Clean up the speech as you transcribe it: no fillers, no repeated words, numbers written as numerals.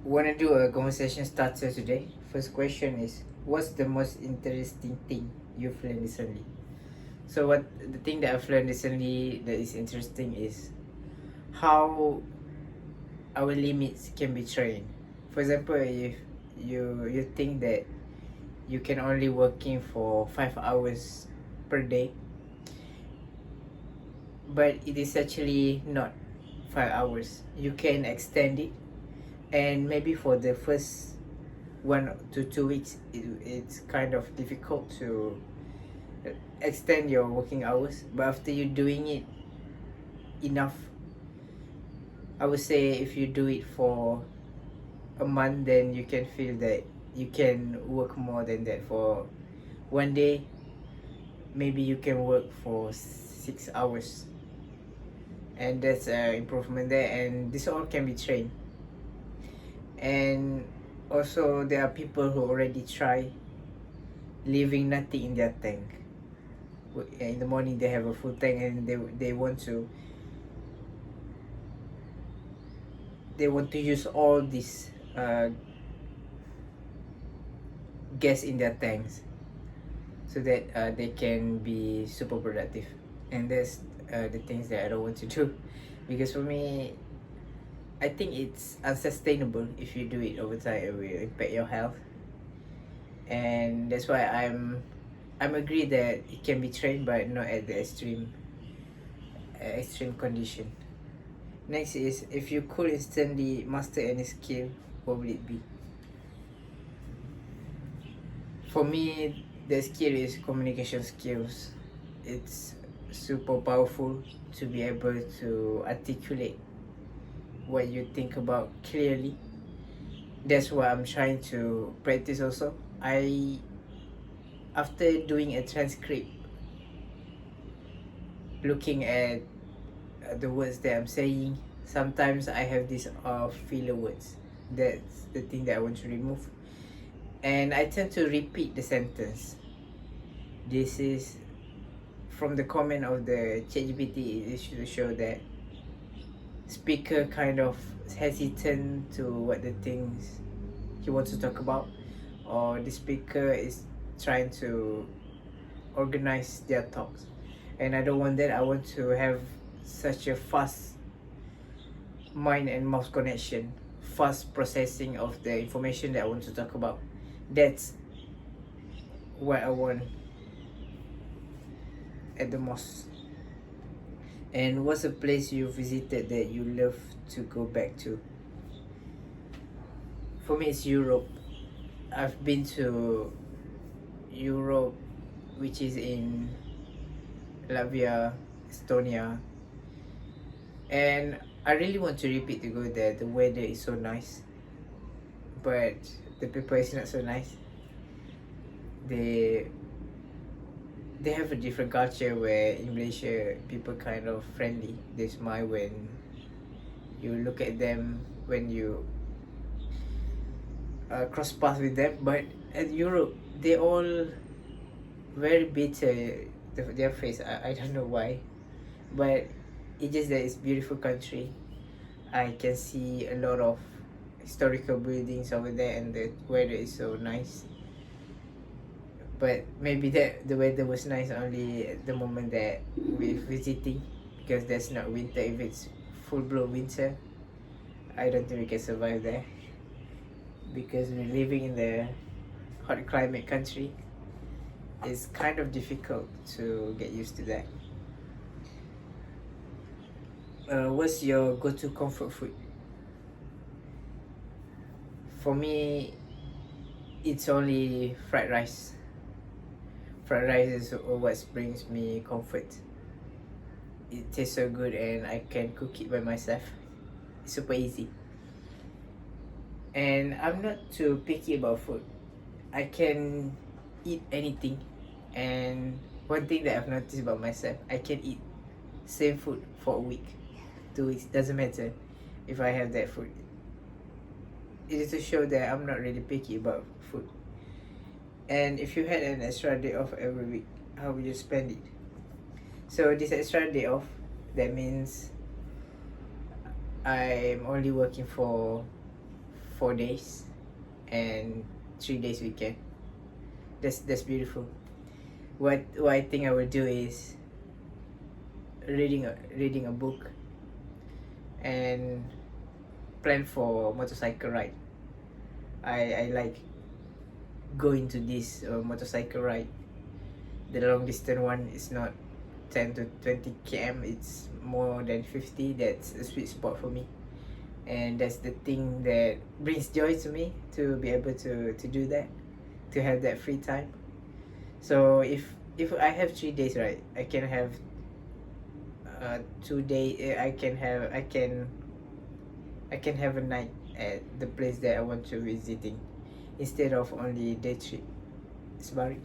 Want to do a conversation starter today? First question is, what's the most interesting thing you've learned recently? So what the thing that I've learned recently that is interesting is how our limits can be trained. For example, if you think that you can only working for 5 hours per day, but it is actually not 5 hours. You can extend it, and maybe for the first 1 to 2 weeks it's kind of difficult to extend your working hours, but after you doing it enough, I would say if you do it for a month, then you can feel that you can work more than that. For one day, maybe you can work for 6 hours, and that's an improvement there, and this all can be trained. And also there are people who already try leaving nothing in their tank. In the morning they have a full tank, and they want to use all this gas in their tanks so that they can be super productive. And that's the things that I don't want to do, because for me, I think it's unsustainable. If you do it over time, it will impact your health, and that's why I'm agree that it can be trained, but not at the extreme condition. Next is, if you could instantly master any skill, what would it be? For me, the skill is communication skills. It's super powerful to be able to articulate what you think about clearly. That's what I'm trying to practice also. After doing a transcript, looking at the words that I'm saying, sometimes I have this filler words. That's the thing that I want to remove, and I tend to repeat the sentence. This is from the comment of the ChatGPT. It should show that speaker kind of hesitant to what the things he wants to talk about, or the speaker is trying to organize their talks, and I don't want that. I want to have such a fast mind and mouth connection, fast processing of the information that I want to talk about. That's what I want at the most. And what's a place you visited that you love to go back to? For me, it's Europe. I've been to Europe, which is in Latvia, Estonia, and I really want to repeat to go there. The weather is so nice, but the people is not so nice. They have a different culture, where in Malaysia people kind of friendly. They smile when you look at them, when you cross paths with them. But at Europe, they all very bitter. Their face, I don't know why, but it's just that it's beautiful country. I can see a lot of historical buildings over there, and the weather is so nice. But maybe that the weather was nice only at the moment that we're visiting, because there's not winter. If it's full blown winter, I don't think we can survive there, because we're living in the hot climate country. It's kind of difficult to get used to that. What's your go-to comfort food? For me, it's only fried rice. Fried rice is what brings me comfort. It tastes so good, and I can cook it by myself. It's super easy. And I'm not too picky about food. I can eat anything. And one thing that I've noticed about myself, I can eat same food for a week, 2 weeks, doesn't matter if I have that food. It is to show that I'm not really picky about food. And if you had an extra day off every week, how would you spend it? So this extra day off, that means I'm only working for 4 days and 3 days weekend. That's beautiful. What I think I will do is reading a book and plan for motorcycle ride. I like going to this motorcycle ride. The long distance one is not 10 to 20 km, it's more than 50. That's a sweet spot for me, and that's the thing that brings joy to me, to be able to do that, to have that free time. So if I have 3 days, right, I can have 2 day. I can have a night at the place that I want to visiting, instead of only day trip. It's boring.